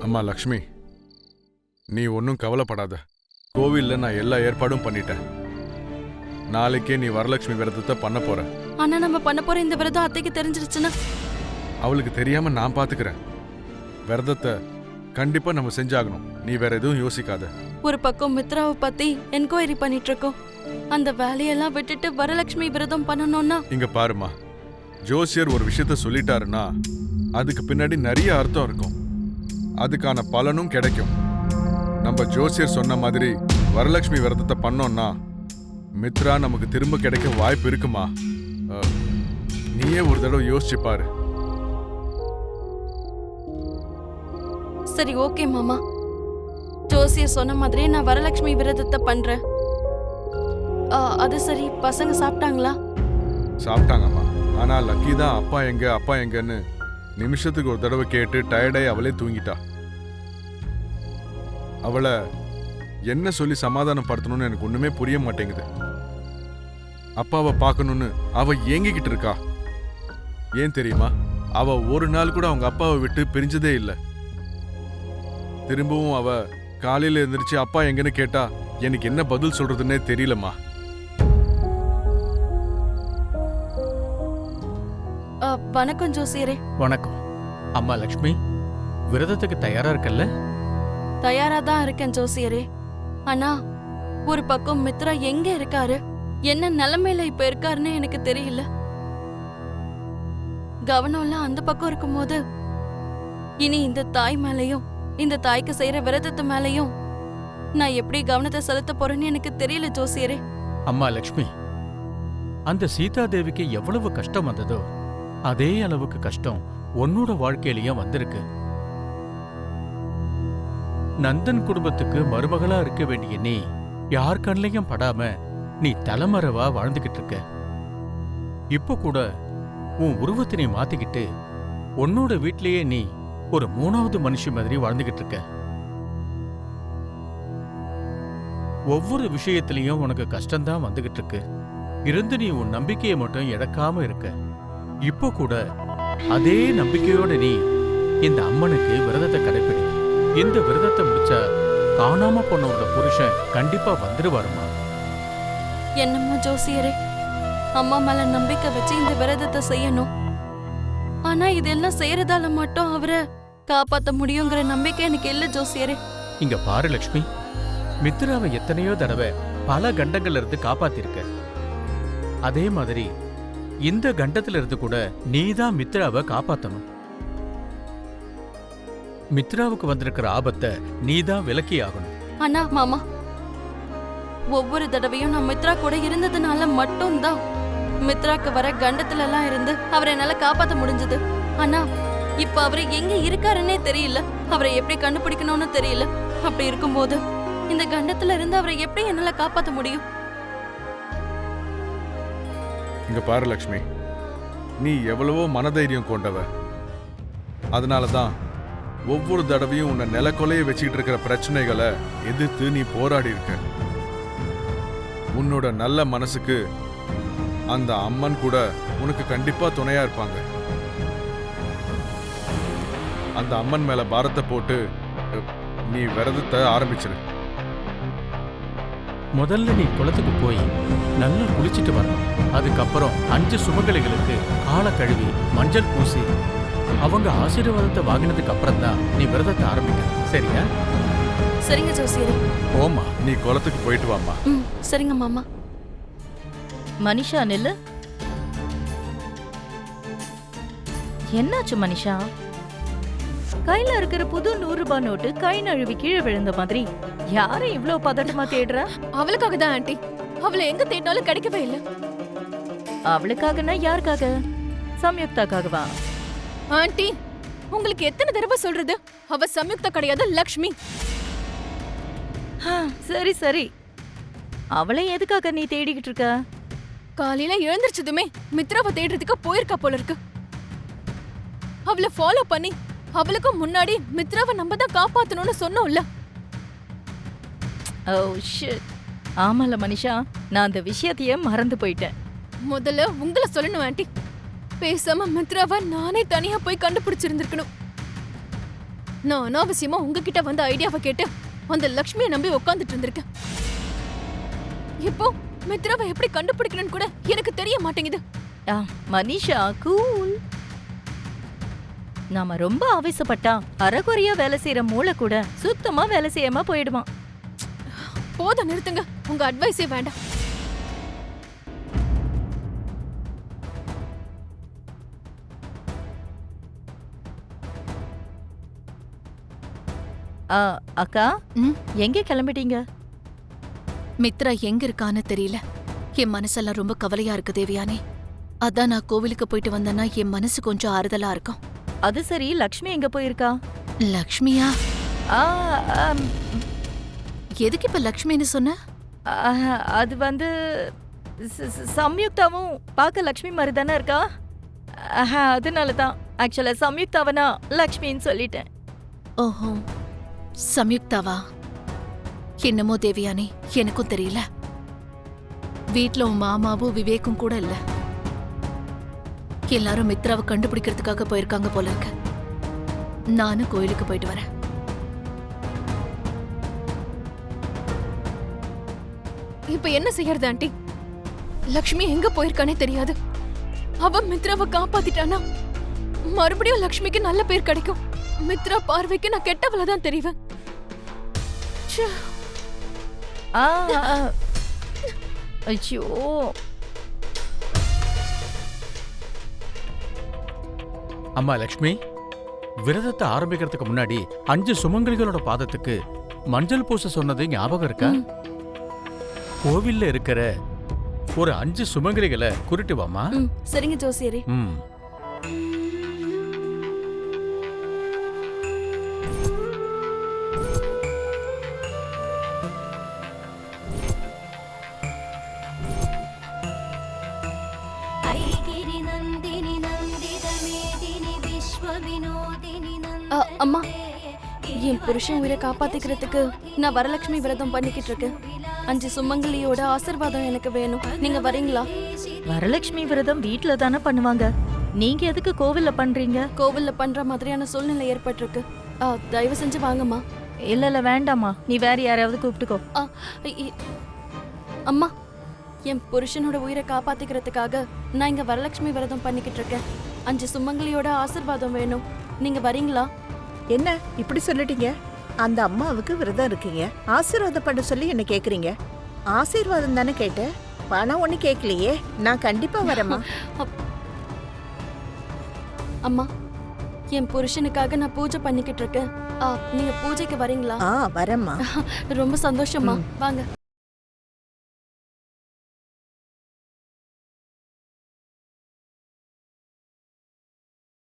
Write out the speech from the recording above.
அம்மா லக்ஷ்மி, நீ ஒன்றும் கவலைப்படாத. கோவில்ல நான் எல்லா ஏற்பாடும் பண்ணிட்டேன். நாளைக்கே நீ வரலட்சுமி விரதத்தை பண்ண போற. ஆனா நம்ம பண்ண போற இந்த விரதம் அத்தைக்கு தெரிஞ்சிருச்சுன்னா? அவளுக்கு தெரியாம நான் பாத்துக்கிறேன். விரதத்தை கண்டிப்பா நம்ம செஞ்சாகணும். நீ வேற எதுவும் யோசிக்காத. ஒரு பக்கம் மித்ராவை பத்தி என்கொயரி பண்ணிட்டு இருக்கோம். அந்த வேலையெல்லாம் விட்டுட்டு வரலட்சுமி விரதம் பண்ணணும்னா? இங்க பாருமா, ஜோசியர் ஒரு விஷயத்த சொல்லிட்டாருன்னா அதுக்கு பின்னாடி நிறைய அர்த்தம் இருக்கும். அதுக்கான பலனும் கிடைக்கும். நம்ம ஜோசியர் சொன்ன மாதிரி வரலட்சுமி விரதத்தை பண்ணோம்னா மித்ரா நமக்கு திரும்ப கிடைக்க வாய்ப்பு இருக்குமா? நீயே ஒரு தடவை யோசிச்சு பாரு. சரி, ஓகே மாமா. ஜோசியர் சொன்ன மாதிரியே நான் வரலட்சுமி விரதத்தை பண்றேன். அது சரி, பசங்க சாப்பிட்டாங்களா? சாப்பிட்டாங்கம்மா. ஆனா லக்கி தான் அப்பா எங்க அப்பா எங்கன்னு நிமிஷத்துக்கு ஒரு தடவை கேட்டு டயர்டாய் அவளே தூங்கிட்டா. அவளை என்ன சொல்லி சமாதானம் படுத்தணும்னு எனக்கு ஒண்ணுமே புரிய மாட்டேங்குது. அப்பாவை பார்க்கணும்னு அவ ஏங்கிக்கிட்டு இருக்கா. ஏன் தெரியுமா? அவ ஒரு நாள் கூட அவங்க அப்பாவை விட்டு பிரிஞ்சதே இல்லை. திரும்பவும் அவ காலையில எந்திரிச்சு அப்பா எங்கன்னு கேட்டா எனக்கு என்ன பதில் சொல்றதுன்னே தெரியலம்மா. வணக்கம் ஜோசியரே. வணக்கம். அம்மா லக்ஷ்மி, விரதத்துக்கு தயாரா இருக்கல்ல? தயாரா தான் இருக்கேன் ஜோசியரே. ஆனா ஒரு பக்கம் மித்ரா எங்க இருக்காரு, என்ன நிலைமையில இப்ப இருக்காருன்னு எனக்கு தெரியல. கவனம்லாம் அந்த பக்கம் இருக்கும்போது இனி இந்த தாய் மேலையும் இந்த தாய்க்கு செய்யற விரதத்து மேலையும் நான் எப்படி கவனத்தை செலுத்த போறேன்னு எனக்கு தெரியல ஜோசியரே. அம்மா லக்ஷ்மி, அந்த சீதா தேவிக்கு எவ்வளவு கஷ்டம் வந்ததோ அதே அளவுக்கு கஷ்டம் உன்னோட வாழ்க்கையிலயும் வந்திருக்கு. நந்தன் குடும்பத்துக்கு மருமகளா இருக்க வேண்டிய நீ யார் கண்ணையும் படாம நீ தலைமறைவா வாழ்ந்துகிட்டு இருக்க. இப்ப கூட உன் உருவத்தை நீ மாத்திக்கிட்டு உன்னோட வீட்லயே நீ ஒரு மூணாவது மனுஷி மாதிரி வாழ்ந்துகிட்டு இருக்க. ஒவ்வொரு விஷயத்திலையும் உனக்கு கஷ்டம்தான் வந்துகிட்டு இருக்கு. இருந்து நீ உன் நம்பிக்கையை மட்டும் இழக்காம இருக்க. இப்போ கூட அதே நம்பிக்கையோட நீ இந்த அம்மனுக்கு விரதத்தை கடைப்பிடி. இந்த விரதத்தை முடிச்சா காணாம போனவரோட புருஷன் கண்டிப்பா வந்துருவாருமா. என்னம்மா ஜோசியரே, அம்மா மேல நம்பிக்கை வச்சு இந்த விரதத்தை செய்யணும். ஆனா இதெல்லாம் செய்யறதால மட்டும் அவரை காப்பாத்த முடியுங்கிற நம்பிக்கை எனக்கு இல்ல ஜோசியரே. இங்க பாரு லட்சுமி, மித்ராவை எத்தனையோ தடவை பல கண்டங்கள்ல இருந்து காப்பாத்திருக்க. அதே மாதிரி இந்த கண்டத்துல இருந்து கூட நீதான் மித்ராவை காப்பாத்தணும். மித்ராவுக்கு வந்திருக்கிற ஆபத்தை நீதான் விலக்கி ஆகணும். ஆனா மாமா, ஒவ்வொரு தடவையும் நான் மித்ரா கூட இருந்ததுனால மட்டும்தான் மித்ராக்கு வர கண்டத்துல எல்லாம் இருந்து அவரை என்னால காப்பாத்த முடிஞ்சது. ஆனா இப்ப அவரை எங்க இருக்காருன்னே தெரியல. அவரை எப்படி கண்டுபிடிக்கணும்னு தெரியல. அப்படி இருக்கும்போது இந்த கண்டத்துல இருந்து அவரை எப்படி என்னால காப்பாத்த முடியும்? இங்க பாரு லக்ஷ்மி, நீ எவ்வளவோ மனதைரியம் கொண்டவ. அதனாலதான் ஒவ்வொரு தடவையும் உன்னை நிலக்கொலைய வச்சுக்கிட்டு இருக்கிற பிரச்சனைகளை எதிர்த்து நீ போராடி இருக்க. உன்னோட நல்ல மனசுக்கு அந்த அம்மன் கூட உனக்கு கண்டிப்பா துணையா இருப்பாங்க. அந்த அம்மன் மேல பாரத்தை போட்டு நீ விரதத்தை ஆரம்பிச்சிரு. முதல்ல நீ குளத்துக்கு போய் நல்லா குளிச்சுட்டு வரணும். அதுக்கப்புறம் 5 சுமங்கலிகளுக்கு காலை கழுவி மஞ்சள் பூசி அவங்க ஆசீர்வாதத்தை வாங்கினதுக்கு அப்புறம் தான் நீ விரதத்தை ஆரம்பிக்க. சரியா? சரிங்க ஜோசியரே. ஓமா, நீ குளத்துக்கு போயிட்டு வாமா. சரிங்க மாமா. மனிஷா நில்லு. என்னாச்சு மனிஷா? கையில இருக்கிற புது 100 ரூபாய் நோட்டு கை நழுவி கீழே விழுந்த மாதிரி யாரை இவ்ளோ பதட்டமா தேடுற? அவளுக்காக தான் ஆண்டி. அவளை எங்க தேடினாலும் கிடைக்கவே இல்ல. அவளுக்காகனா யாருக்காக? சம்யுக்தாக்காகவா? ஆண்டி, உங்களுக்கு எத்தனை தடவை சொல்றது? அவ சம்யுக்தா கிடையாது, லக்ஷ்மி. சரி சரி, அவளை எதுக்காக நீ தேடிக்கிட்டு இருக்க? காலையில எழுந்திருச்சதுமே மித்ராவை தேடுறதுக்கு போயிருக்கா போல இருக்கு. அவளை ஃபாலோ பண்ணி அவளுக்கு முன்னாடி மித்ராவை நம்ம தான் காப்பாத்தணும்னு சொன்னோம்ல. Oh shit. ஆமால மனிஷா, நான் அந்த விஷயத்தையே மறந்து போயிட்டேன். முதல்ல உங்களை சொல்லணும் ஆண்டி. பேசாம மித்ராவை நானே தனியா போய் கண்டுபிடிச்சிருந்திருக்கணும். நான் அனாவசியமா உங்ககிட்ட வந்து ஐடியாவை கேட்டு அந்த லக்ஷ்மியை நம்பி உட்காந்துட்டு இருந்திருக்கேன். இப்போ மித்ராவை எப்படி கண்டுபிடிக்கணும்னு கூட எனக்கு தெரிய மாட்டேங்குது. மனிஷா கூல். நாம ரொம்ப ஆவேசப்பட்டா அரைகுறையா வேலை செய்யற மூளை கூட சுத்தமா வேலை செய்யாம போயிடுமா. போத நிறுத்துங்க, உங்க அட்வைஸே வேண்டாம். அக்கா, எங்க கிளம்பிட்டீங்க? மித்ரா எங்க இருக்கான்னு தெரியல. என் மனசெல்லாம் ரொம்ப கவலையா இருக்கு தேவியானே. அதான் நான் கோவிலுக்கு போயிட்டு வந்தேன்னா என் மனசு கொஞ்சம் ஆறுதலா இருக்கும். அது சரி, லக்ஷ்மி எங்க போயிருக்கா? லக்ஷ்மியா? ஆ, எதுக்கு இப்ப லக்ஷ்மின்னு சொன்ன? அது வந்து சம்யுக்தாவும் பார்க்க லக்ஷ்மி மாதிரி தானே இருக்கா. அதனால தான் ஆக்சுவலா சம்யுக்தாவனா லக்ஷ்மின்னு சொல்லிட்டேன். ஓஹோ, சம்யுக்தாவா? என்னமோ தேவியானே, எனக்கும் தெரியல. வீட்ல உன் மாமாவும் விவேக்கும் கூட இல்ல. எல்லாரும் மித்ராவை கண்டுபிடிக்கிறதுக்காக போயிருக்காங்க போல இருக்கு. நானும் கோயிலுக்கு போயிட்டு வரேன். இப்ப என்ன செய்யறது ஆண்டி? லக்ஷ்மி எங்க போயிருக்கானே தெரியாது. அவ மித்ராவை காப்பாத்திட்டானா மறுபடியும் லக்ஷ்மிக்கு நல்ல பேர் கிடைக்கும். மித்ரா பார்வைக்கு நான் கெட்டவள தான் தெரிவேன். ஐயோ, அம்மா லக்ஷ்மி, விரதத்தை ஆரம்பிக்கிறதுக்கு முன்னாடி 5 சுமங்கலிகளோட பாதத்துக்கு மஞ்சள் பூச சொன்னது ஞாபகம் இருக்கா? கோவில்ல இருக்கிற ஒரு 5 சுமங்கலிகளை குறிட்டு வாமா. சரிங்க ஜோசியரே. அம்மா, என் புருஷன் உயிரை காப்பாத்திக்கிறதுக்கு நான் வரலட்சுமி விரதம் பண்ணிக்கிட்டு இருக்கேன். 5 சுமங்கலியோட ஆசீர்வாதம் எனக்கு வேணும். நீங்க வரீங்களா? வரலட்சுமி விரதம் வீட்ல தானே பண்ணுவாங்க. நீங்க எதுக்கு கோவில்ல பண்றீங்க? கோவில்ல பண்ற மாதிரியான சூழ்நிலை ஏற்பட்டிருக்கு. தயவு செஞ்சு வாங்கம்மா. இல்ல வேண்டாமா, நீ வேற யாரையாவது கூப்பிட்டுக்கோ. அம்மா, என் புருஷனோட உயிரை காப்பாத்திக்கிறதுக்காக நான் இங்க வரலட்சுமி விரதம் பண்ணிக்கிட்டு இருக்கேன். 5 சுமங்கலியோட ஆசீர்வாதம் வேணும். நீங்க வரீங்களா? என்ன இப்படி சொல்லிட்டீங்க? அந்த அம்மாவுக்கு விரதம் இருக்கீங்க, ஆசீர்வாதம் பண்ண சொல்லி என்ன கேக்குறீங்க? ஆசீர்வாதம் தானே கேட்டேன், பணம் ஒண்ணு கேட்கலையே. நான் கண்டிப்பா வரேம்மா. அம்மா, என் புருஷனுக்காக நான் பூஜை பண்ணிக்கிட்டு இருக்கேன். நீங்க பூஜைக்கு வரீங்களா? வரேம்மா. ரொம்ப சந்தோஷமா. வாங்க.